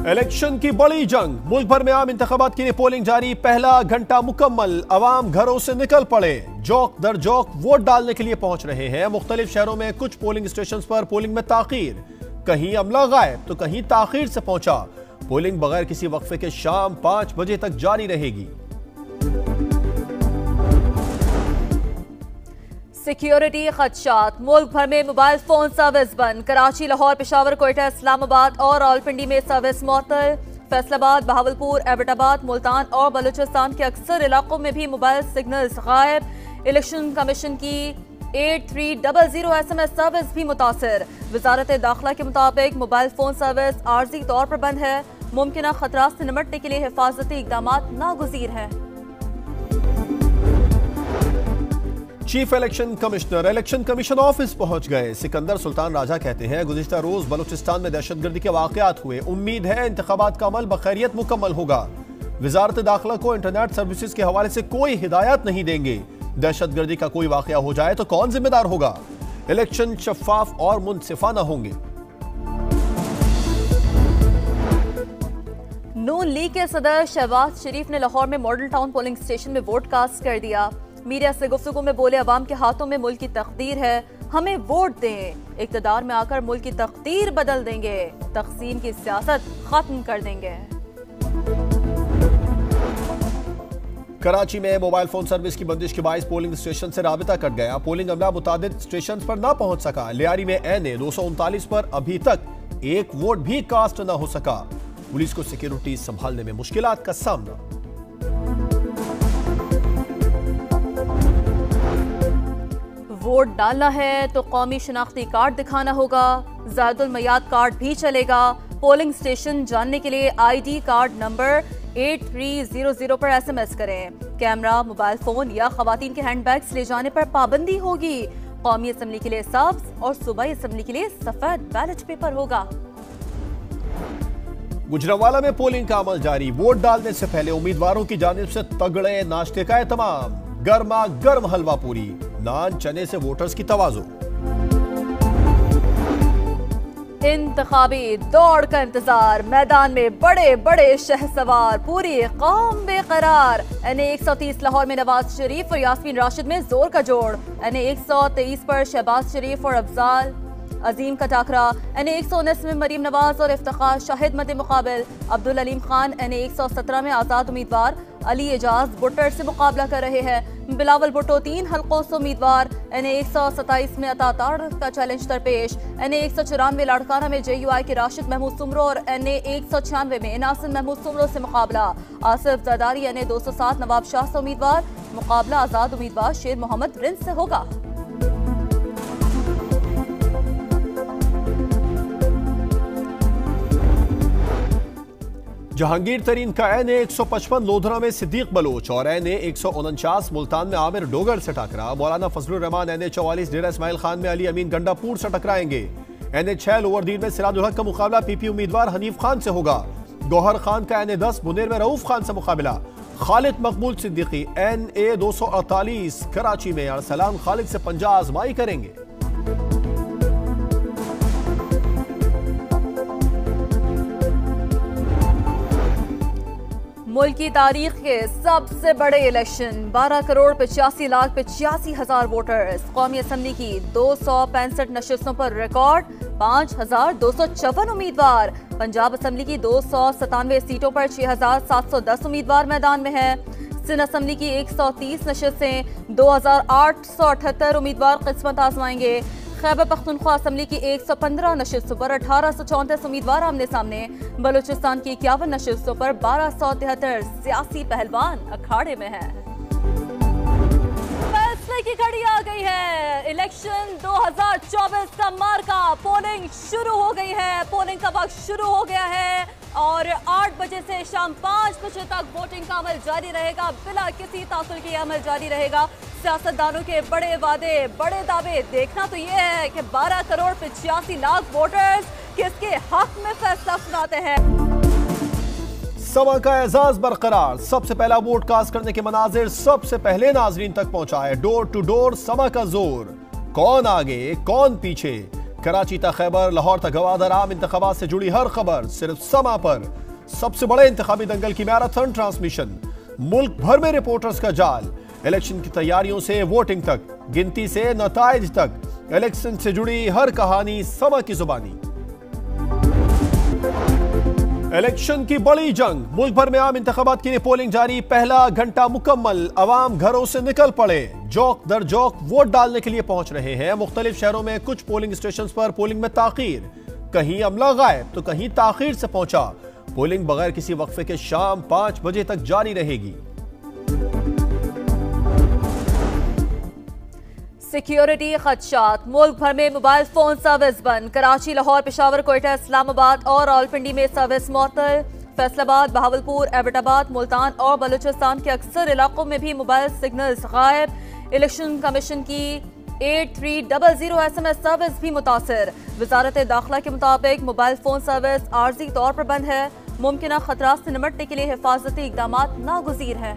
Election की बड़ी जंग, मुल्क भर में आम इंतखाबात के लिए पोलिंग जारी, पहला घंटा मुकम्मल, अवाम घरों से निकल पड़े, जौक दर जौक वोट डालने के लिए पहुंच रहे हैं। मुख्तलिफ शहरों में कुछ पोलिंग स्टेशन पर पोलिंग में ताखीर, कहीं अमला गायब तो कहीं ताखीर से पहुंचा। पोलिंग बगैर किसी वक्फे के शाम 5 बजे तक जारी रहेगी। सिक्योरिटी खदशात, मुल्क भर में मोबाइल फोन सर्विस बंद। कराची, लाहौर, पेशावर, कोयटा, इस्लामाबाद और रावलपिंडी में सर्विस मुअत्तल। फैसलाबाद, बहावलपुर, एबटाबाद, मुल्तान और बलूचिस्तान के अक्सर इलाकों में भी मोबाइल सिग्नल्स गायब। इलेक्शन कमीशन की 8300 SMS सर्विस भी मुतासर। वजारत दाखिला के मुताबिक मोबाइल फोन सर्विस आर्जी तौर पर बंद है। मुमकिन खतरात से निपटने के लिए हिफाजती इकदाम नागुज़ीर हैं। Chief election commissioner election commission office पहुंच गए। सिकंदर सुल्तान राजा कहते हैं, गुज़िश्ता रोज बलूचिस्तान में दहशतगर्दी के वाक़यात हुए, उम्मीद है इंतखाबात का अमल बखैरियत मुकम्मल होगा। वजारत दाखिला को इंटरनेट सर्विसेज के हवाले से कोई हिदायत नहीं देंगे। दहशतगर्दी का कोई वाक़या हो जाए तो कौन जिम्मेदार होगा। इलेक्शन शफाफ और मुनसिफाना होंगे। नून लीग के सदर शहबाज शरीफ ने लाहौर में मॉडल टाउन पोलिंग स्टेशन में वोट कास्ट कर दिया। मीडिया से गुफ्तगू में बोले, अवाम के हाथों में मुल्क की तकदीर है, हमें वोट दें, इक़्तिदार में आकर मुल्क की तकदीर बदल देंगे, तक़सीम की सियासत खत्म कर देंगे। कराची में मोबाइल फोन सर्विस की बंदिश के बायस पोलिंग स्टेशन से राबिता कट गया। पोलिंग अमला मुतादिद स्टेशन पर ना पहुंच सका। लियारी में NA 239 पर अभी तक एक वोट भी कास्ट ना हो सका। पुलिस को सिक्योरिटी संभालने में मुश्किलात का सामना। वोट डालना है तो कौमी शनाख्ती कार्ड दिखाना होगा। ज़ायदुल मयाद कार्ड भी चलेगा। पोलिंग स्टेशन जानने के लिए ID कार्ड नंबर 8300 पर SMS करें। कैमरा, मोबाइल फोन या खवातीन के हैंडबैग्स ले जाने पर पाबंदी होगी। कौमी असम्बली के लिए सब्ज और सूबाई असम्बली के लिए सफेद बैलेट पेपर होगा। गुजरांवाला में पोलिंग का अमल जारी। वोट डालने से पहले उम्मीदवारों की जानिब से तगड़े नाश्ते का एहतमाम, गर्मा गर्म हलवा पूरी, नान चने से वोटर्स की तवाज़ो। इंतखाबी दौड़ का इंतजार, मैदान में बड़े बड़े शहसवार, पूरी कौम बेकरार। NA 130 लाहौर में नवाज शरीफ और यास्मीन राशिद में जोर का जोड़। NA 123 पर शहबाज शरीफ और अफजाल अजीम का टाकरा। NA 119 में मरीम नवाज और इफ्तिखार शाहिद मद्दे मुकाबिल। अब्दुल अलीम खान NA 117 में आज़ाद उम्मीदवार, अली एजाज बुट्टर से मुकाबला कर रहे हैं। बिलावल भुट्टो 3 हल्कों से उम्मीदवार। NA 127 में अतातार का चैलेंज दरपेश। NA 194 लाड़काना में JUI के राशिद महमूद सुमरो और NA 196 में नासिर महमूद सुमरो से मुकाबला। आसिफ जरदारी NA 207 नवाब शाह से उम्मीदवार। मुकाबला आज़ाद उम्मीदवार शेर मोहम्मद रिंद से होगा। जहांगीर तरीन का NA 155 लोधरा में सिद्दीक बलोच और NA 149 मुल्तान में आमिर डोगर से टकरा। मौलाना फजलुर रहमान NA 44 डेरा इस्माइल खान में अली अमीन गंडापुर से टकराएंगे। NA 6 लोअरदीन में सिराजुल हक का मुकाबला PP उम्मीदवार हनीफ खान से होगा। गौहर खान का NA 10 मुनेर में रऊफ खान से मुकाबला। खालिद मकबूल सिद्दीकी NA 248 कराची में अरसलान खालिद से पंजा आजमाई करेंगे। मुल्क की तारीख के सबसे बड़े इलेक्शन, 12 करोड़ 85 लाख 85 हजार वोटर्स। कौमी असम्बली की 265 नशिस्तों पर रिकॉर्ड 5254 उम्मीदवार। पंजाब असम्बली की 297 सीटों पर 6710 उम्मीदवार मैदान में है। सिंध असम्बली की 130 नशिस्तें, 2878 उम्मीदवार किस्मत आजमाएंगे। खैबर पख्तूनख्वा असम्बली की 115 नशिस्तों पर 1834 उम्मीदवार आमने सामने। बलूचिस्तान की 51 नशिस्तों पर 1273 सियासी पहलवान अखाड़े में है। फैसले की घड़ी आ गई है। इलेक्शन 2024 का मार्का, पोलिंग शुरू हो गई है। पोलिंग का वक्त शुरू हो गया है और 8 बजे से शाम 5 बजे तक वोटिंग का अमल जारी रहेगा। बिना किसी तासुर के अमल जारी रहेगा। सियासतदानों के बड़े वादे, बड़े दावे, देखना तो ये है कि 12 करोड़ 85 लाख वोटर्स किसके हक में फैसला सुनाते हैं। समा का एजाज बरकरार, सबसे पहला वोट कास्ट करने के मनाजिर सबसे पहले नाजरीन तक पहुंचाए। डोर टू डोर समा का जोर, कौन आगे कौन पीछे, कराची तक खैबर, लाहौर तक गवादर, आम इंतखाबात से जुड़ी हर खबर सिर्फ समा पर। सबसे बड़े इंतखाबी दंगल की मैराथन ट्रांसमिशन, मुल्क भर में रिपोर्टर्स का जाल। इलेक्शन की तैयारियों से वोटिंग तक, गिनती से नताइज तक, इलेक्शन से जुड़ी हर कहानी समा की जुबानी। इलेक्शन की बड़ी जंग, मुल्क भर में आम इंतखाबात के लिए पोलिंग जारी। पहला घंटा मुकम्मल, अवाम घरों से निकल पड़े, जौक दर जौक वोट डालने के लिए पहुंच रहे हैं। मुख्तलिफ शहरों में कुछ पोलिंग स्टेशन पर पोलिंग में ताखीर, कहीं अमला गायब तो कहीं ताखीर से पहुंचा। पोलिंग बगैर किसी वक्फे के शाम 5 बजे तक जारी रहेगी। सिक्योरिटी खदशात, मुल्क भर में मोबाइल फोन सर्विस बंद। कराची, लाहौर, पेशावर, कोयटा, इस्लामाबाद और रावलपिंडी में सर्विस मुअत्तल। फैसलाबाद, बहावलपुर, एबटाबाद, मुल्तान और बलूचिस्तान के अक्सर इलाकों में भी मोबाइल सिग्नल्स गायब। इलेक्शन कमीशन की 8300 SMS सर्विस भी मुतासर। वजारत दाखिला के मुताबिक मोबाइल फोन सर्विस आर्जी तौर पर बंद है। मुमकिन खतरात से निपटने के लिए हिफाजती इकदाम नागुज़ीर हैं।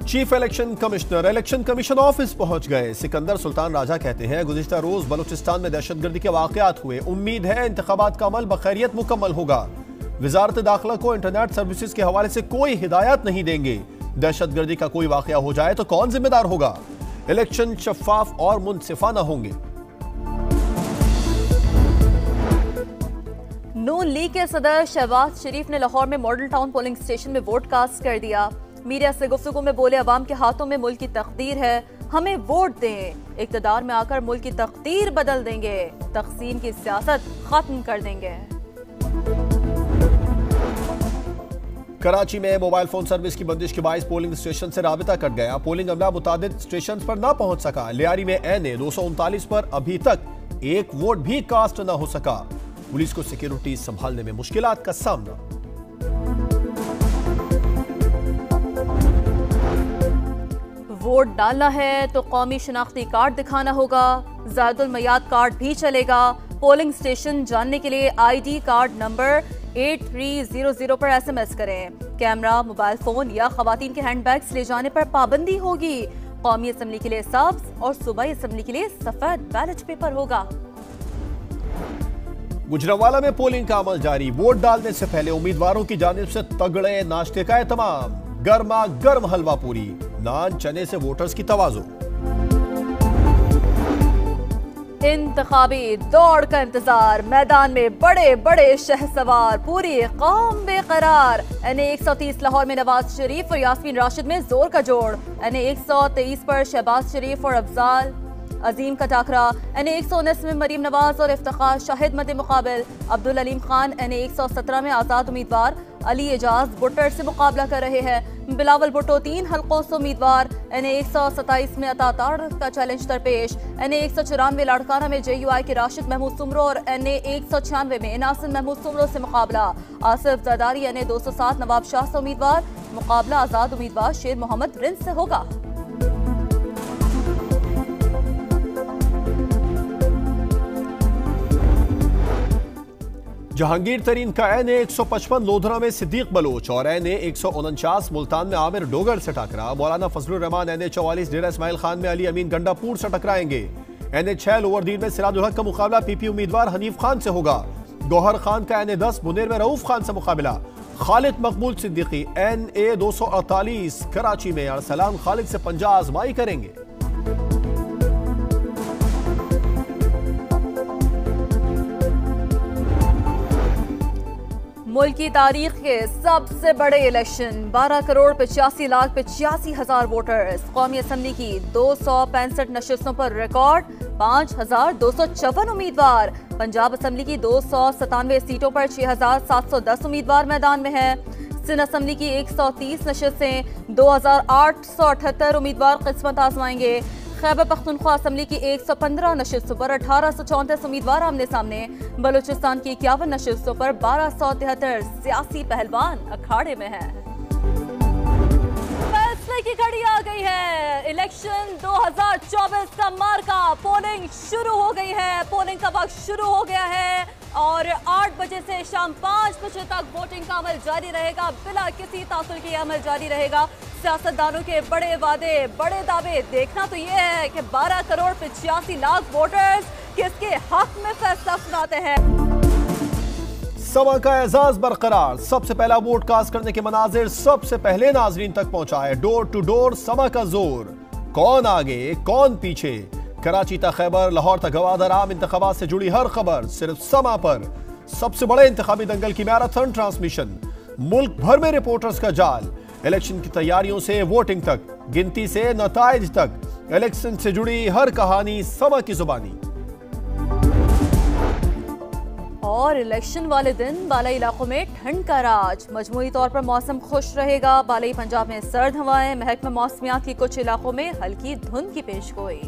Chief election commissioner election commission office पहुंच गए। सिकंदर सुल्तान राजा कहते हैं, गुज़िश्ता रोज बलूचिस्तान में दहशतगर्दी के वाकयात हुए, उम्मीद है इंतखाबात का अमल बखैरियत मुकम्मल होगा। वजारत दाखिला को इंटरनेट सर्विसेज के हवाले से कोई हिदायत नहीं देंगे। दहशतगर्दी का कोई वाकया हो जाए तो कौन जिम्मेदार होगा। इलेक्शन शफाफ और मुनसिफाना होंगे। नून लीग के सदर शहबाज शरीफ ने लाहौर में मॉडल टाउन पोलिंग स्टेशन में वोट कास्ट कर दिया। मीडिया से गुफ्तगू में बोले, अवाम के हाथों में मुल्क की तकदीर है, हमें वोट दें। इक़्तिदार में आकर मुल्क की तकदीर बदल देंगे, तक़सीम की सियासत खत्म कर देंगे। कराची में मोबाइल फोन सर्विस की बंदिश के बायस पोलिंग स्टेशन से राबिता कट गया। पोलिंग अमला मुतादिद स्टेशन पर ना पहुंच सका। लियारी में NA 239 पर अभी तक एक वोट भी कास्ट न हो सका। पुलिस को सिक्योरिटी संभालने में मुश्किलात का सामना। वोट डालना है तो कौमी शनाख्ती कार्ड दिखाना होगा। ज़ायदुल मयाद कार्ड भी चलेगा। पोलिंग स्टेशन जानने के लिए ID कार्ड नंबर 8300 पर SMS करें। कैमरा, मोबाइल फोन या खवातीन के हैंडबैग्स ले जाने पर पाबंदी होगी। कौमी असम्बली के लिए सब्ज और सूबाई असम्बली के लिए सफेद बैलेट पेपर होगा। गुजरांवाला में पोलिंग का अमल जारी। वोट डालने से पहले उम्मीदवारों की जानिब से तगड़े नाश्ते का एहतमाम। गर्मा गर्म हलवा पूरी, नान चने से वोटर्स की तवाज़ो। इंतखाबी दौड़ का इंतजार, मैदान में बड़े बड़े शहसवार, पूरी कौम बेकरार। NA 130 लाहौर में नवाज शरीफ और यास्मीन राशिद में जोर का जोड़। NA 123 पर शहबाज शरीफ और अफजाल अजीम का टाकरा। NA 119 में मरीम नवाज और इफ्तिखार शाहिद मद मुकाबिल। अब्दुल अलीम खान NA 117 में आज़ाद उम्मीदवार अली एजाज बुट्टर से मुकाबला कर रहे हैं। बिलावल भुट्टो 3 हल्कों से उम्मीदवार। NA 127 में अतातार का चैलेंज दरपेश। NA 194 लाड़काना में JUI के राशिद महमूद सुमरो और NA 196 में नासिर महमूद सुमरो से मुकाबला। आसिफ जरदारी NA 207 नवाब शाह से उम्मीदवार। मुकाबला आज़ाद उम्मीदवार शेर मोहम्मद रिंद से होगा। जहांगीर तरीन का NA 155 लोधरा में सिद्दीक बलोच और NA 149 मुल्तान में आमिर डोगर से टकरा। मौलाना फजलुर रहमान NA 44 डेरा इस्माइल खान में अली अमीन गंडापुर से टकराएंगे। NA 6 लोअरदीन में सिराजुल हक का मुकाबला PP उम्मीदवार हनीफ खान से होगा। गौहर खान का NA 10 मुनेर में रऊफ खान से मुकाबला। खालिद मकबूल सिद्दीकी NA 248 कराची में अरसलान खालिद से पंजा आजमाई करेंगे। मुल्क की तारीख के सबसे बड़े इलेक्शन, 12 करोड़ 85 लाख 85 हजार वोटर्स। कौमी असम्बली की 265 नशिस्तों पर रिकॉर्ड 5254 उम्मीदवार। पंजाब असम्बली की 297 सीटों पर 6710 उम्मीदवार मैदान में हैं। सिंध असम्बली की 130 नशिस्तें, 2878 उम्मीदवार किस्मत आजमाएंगे। खैबर पख्तूनख्वा असम्बली की 115 नशिस्तों पर 1834 उम्मीदवार आमने सामने। बलूचिस्तान की 51 नशिस्तों पर 1273 सियासी पहलवान अखाड़े में हैं। फैसले की घड़ी आ गई है। इलेक्शन 2024 का मार्का, पोलिंग शुरू हो गई है। पोलिंग का वक्त शुरू हो गया है और 8 बजे से शाम 5 बजे तक वोटिंग का अमल जारी रहेगा। बिना किसी तासुर के अमल जारी रहेगा। सियासतदानों के बड़े वादे, बड़े दावे। देखना तो ये है कि 12 करोड़ 85 लाख वोटर्स किसके हक में फैसला सुनाते हैं। समा का एजाज बरकरार। सबसे पहला वोट कास्ट करने के मनाजिर सबसे पहले नाजरीन तक पहुंचा है। डोर टू डोर समा का जोर। कौन आगे कौन पीछे, कराची तक खैबर, लाहौर तक गवादर, आम इंतखाबात से जुड़ी हर खबर सिर्फ समा पर। सबसे बड़े इंतखाबी दंगल की मैराथन ट्रांसमिशन। मुल्क भर में रिपोर्टर्स का जाल। इलेक्शन की तैयारियों से वोटिंग तक, गिनती से नताइज तक, इलेक्शन से जुड़ी हर कहानी समा की जुबानी। और इलेक्शन वाले दिन बालाई इलाकों में ठंड का राज। मजमूई तौर पर मौसम खुश रहेगा। बालाई पंजाब में सर्द हवाएं, महकमा मौसमियात की कुछ इलाकों में हल्की धुंध की पेशगोई।